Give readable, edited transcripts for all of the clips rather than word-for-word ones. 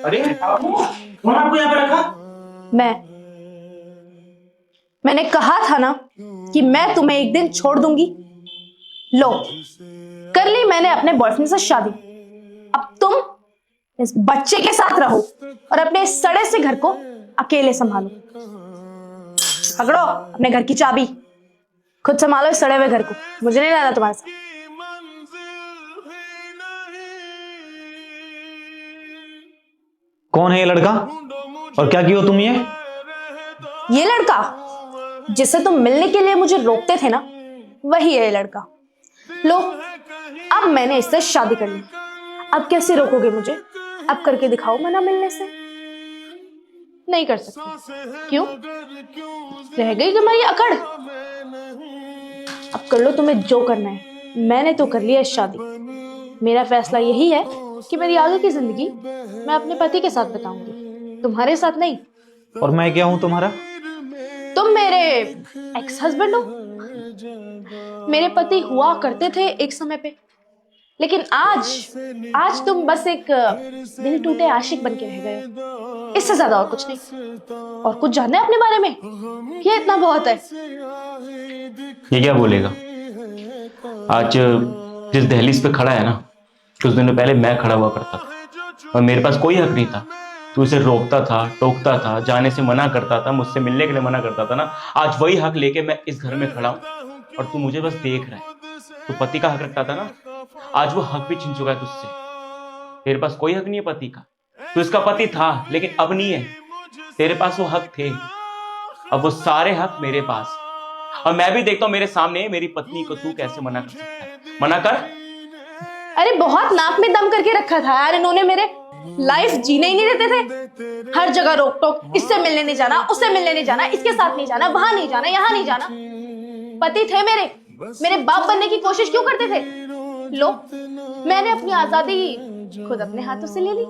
अरे बाबू, कौन आपको यहाँ पे रखा? मैंने कहा था ना कि मैं तुम्हें एक दिन छोड़ दूंगी। लो, कर ली मैंने अपने बॉयफ्रेंड से शादी। अब तुम इस बच्चे के साथ रहो और अपने इस सड़े से घर को अकेले संभालो। पकड़ो अपने घर की चाबी, खुद संभालो इस सड़े हुए घर को। मुझे नहीं रहना तुम्हारे साथ। कौन है ये लड़का और क्या किया तुम ये लड़का जिससे तुम मिलने के लिए मुझे रोकते थे ना, वही है ये लड़का। लो, अब मैंने इससे शादी कर ली। अब कैसे रोकोगे मुझे? अब करके दिखाओ मना मिलने से। नहीं कर सकती। क्यों? रह गई तुम्हारी अकड़? अब कर लो तुम्हें जो करना है। मैंने तो कर लिया इस शादी। मेरा फैसला यही है कि मेरी आगे की जिंदगी मैं अपने पति के साथ बिताऊंगी, तुम्हारे साथ नहीं। और मैं क्या हूं तुम्हारा? तुम मेरे एक्स हस्बैंड हो। मेरे पति हुआ करते थे एक समय पे, लेकिन आज तुम बस एक दिल टूटे आशिक बन के रह गए हो। इससे ज्यादा और कुछ नहीं। और कुछ जानना है अपने बारे में? ये इतना बहुत है। ये क्या बोलेगा? आज जिस दहलीज पे खड़ा है ना, कुछ दिनों पहले मैं खड़ा हुआ करता था और मेरे पास कोई हक नहीं था। तू इसे रोकता था, टोकता था, जाने से मना करता था, मुझसे मिलने के लिए मना करता था ना। आज वही हक लेके मैं इस घर में खड़ा हूं और तू मुझे बस देख रहा है। तू पति का हक रखता था ना, आज वो हक भी छीन चुका है तुझसे। तेरे पास कोई हक नहीं है पति का। तू इसका पति था लेकिन अब नहीं है। तेरे पास वो हक थे, अब वो सारे हक मेरे पास। और मैं भी देखता हूं मेरे सामने मेरी पत्नी को तू कैसे मना कर सकता है। मना कर। अरे बहुत नाक में दम करके रखा था यार इन्होंने। मेरे लाइफ जीने ही नहीं देते थे। हर जगह रोक टोक, इससे मिलने नहीं जाना, उससे मिलने नहीं जाना, इसके साथ नहीं जाना, वहां नहीं जाना, यहाँ नहीं जाना। पति थे मेरे बाप बनने की कोशिश क्यों करते थे? लो, मैंने अपनी आजादी खुद अपने हाथों से ले ली।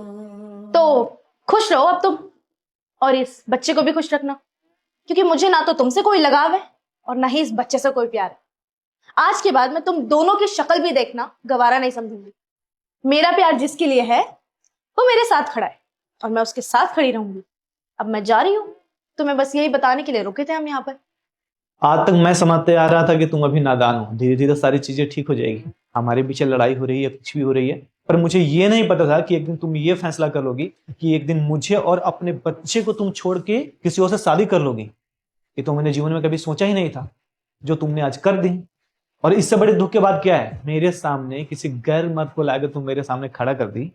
तो खुश रहो अब तुम, और इस बच्चे को भी खुश रखना, क्योंकि मुझे ना तो तुमसे कोई लगाव है और ना ही इस बच्चे से कोई प्यार है। आज के बाद मैं तुम दोनों की शक्ल भी देखना गवारा नहीं समझूंगी। मेरा प्यार जिसके लिए है वो मेरे साथ खड़ा है और मैं उसके साथ खड़ी रहूंगी। अब मैं जा रही हूं। तुम्हें बस यही बताने के लिए रुके थे हम यहाँ पर। आज तक मैं समझते आ रहा था कि तुम अभी नादान हो। धीरे धीरे सारी चीजें ठीक हो जाएगी। हमारे पीछे लड़ाई हो रही है, कुछ भी हो रही है, पर मुझे ये नहीं पता था कि एक दिन तुम ये फैसला कर लोगी कि एक दिन मुझे और अपने बच्चे को तुम छोड़ के किसी और से शादी कर लोगी। ये तो मैंने जीवन में कभी सोचा ही नहीं था, जो तुमने आज कर दी। और इससे बड़े दुख की बात क्या है? मेरे सामने किसी गैर मर्द को लाकर तुम मेरे सामने खड़ा कर दी